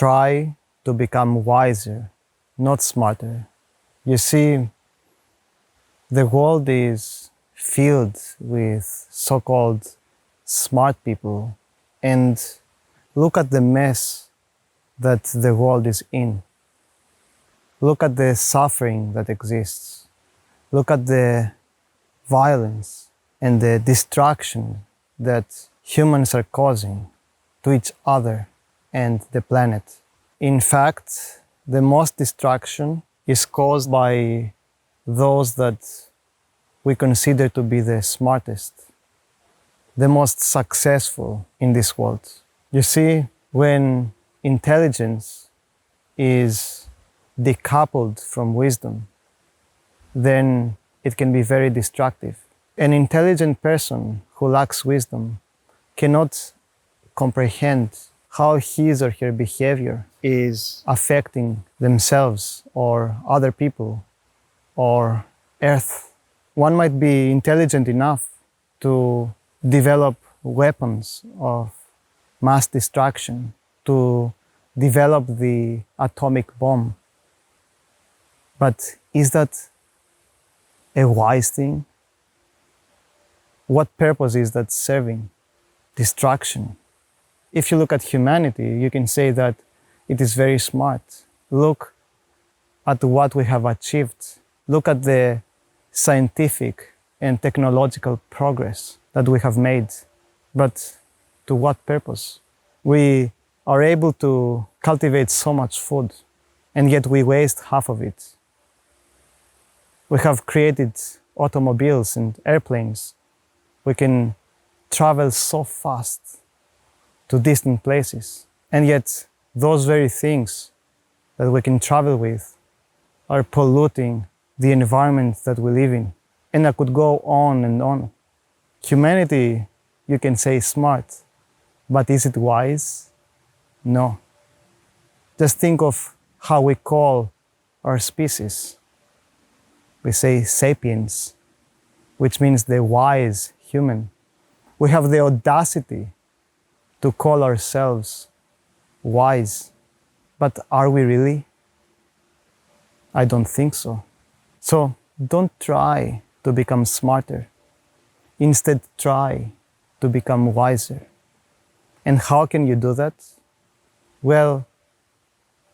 try to become wiser, not smarter. You see, the world is filled with so-called smart people, and look at the mess that the world is in. Look at the suffering that exists. Look at the violence and the destruction that humans are causing to each other and the planet. In fact, the most destruction is caused by those that we consider to be the smartest, the most successful in this world. You see, when intelligence is decoupled from wisdom, then it can be very destructive. An intelligent person who lacks wisdom cannot comprehend how his or her behavior is affecting themselves or other people or Earth. One might be intelligent enough to develop weapons of mass destruction, to develop the atomic bomb. But is that a wise thing? What purpose is that serving? Destruction. If you look at humanity, you can say that it is very smart. Look at what we have achieved. Look at the scientific and technological progress that we have made. But to what purpose? We are able to cultivate so much food, and yet we waste half of it. We have created automobiles and airplanes. We can travel so fast to distant places, and yet those very things that we can travel with are polluting the environment that we live in. And I could go on and on. Humanity, you can say, is smart, but is it wise? No. Just think of how we call our species. We say sapiens, which means the wise human. We have the audacity to call ourselves wise, but are we really? I don't think so. So don't try to become smarter. Instead, try to become wiser. And how can you do that? Well,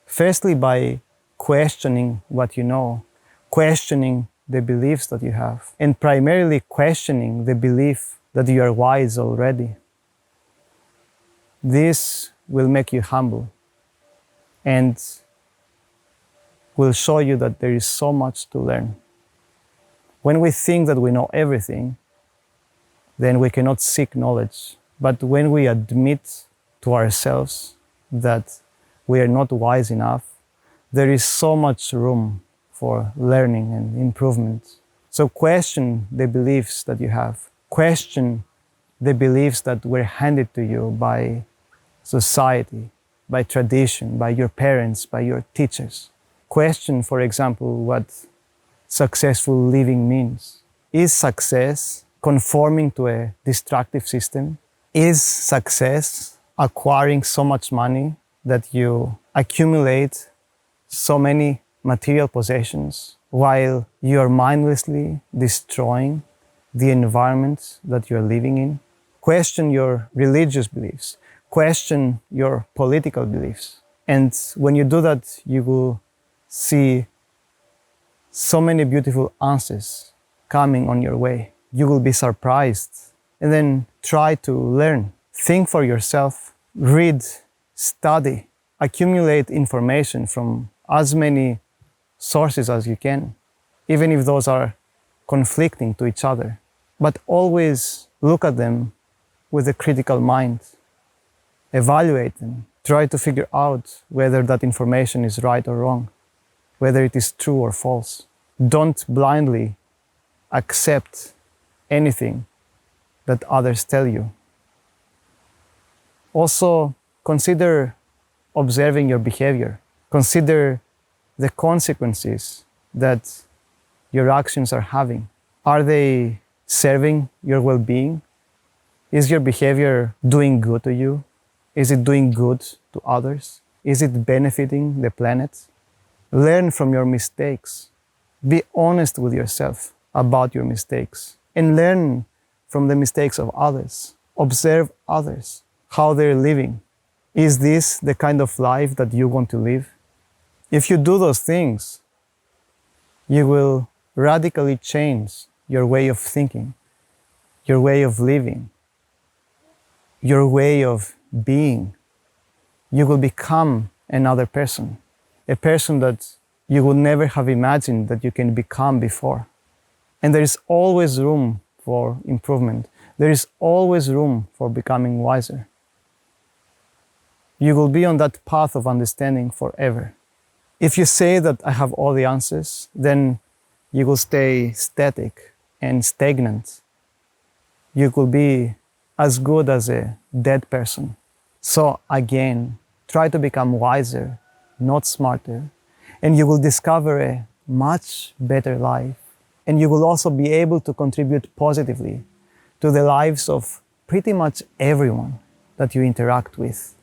firstly, by questioning what you know, questioning the beliefs that you have, and primarily questioning the belief that you are wise already. This will make you humble and will show you that there is so much to learn. When we think that we know everything, then we cannot seek knowledge. But when we admit to ourselves that we are not wise enough, there is so much room for learning and improvement. So question the beliefs that you have. Question the beliefs that were handed to you by society, by tradition, by your parents, by your teachers. Question, for example, what successful living means. Is success conforming to a destructive system? Is success acquiring so much money that you accumulate so many material possessions while you are mindlessly destroying the environment that you're living in? Question your religious beliefs. Question your political beliefs. And when you do that, you will see so many beautiful answers coming on your way. You will be surprised. And then try to learn. Think for yourself. Read, study, accumulate information from as many sources as you can, even if those are conflicting to each other. But always look at them with a critical mind. Evaluate them. Try to figure out whether that information is right or wrong, whether it is true or false. Don't blindly accept anything that others tell you. Also, consider observing your behavior. Consider the consequences that your actions are having. Are they serving your well-being? Is your behavior doing good to you? Is it doing good to others? Is it benefiting the planet? Learn from your mistakes. Be honest with yourself about your mistakes and learn from the mistakes of others. Observe others, how they're living. Is this the kind of life that you want to live? If you do those things, you will radically change your way of thinking, your way of living, your way of being. You will become another person, a person that you would never have imagined that you can become before. And there is always room for improvement. There is always room for becoming wiser. You will be on that path of understanding forever. If you say that I have all the answers, then you will stay static and stagnant. You will be as good as a dead person. So again, try to become wiser, not smarter, and you will discover a much better life. And you will also be able to contribute positively to the lives of pretty much everyone that you interact with.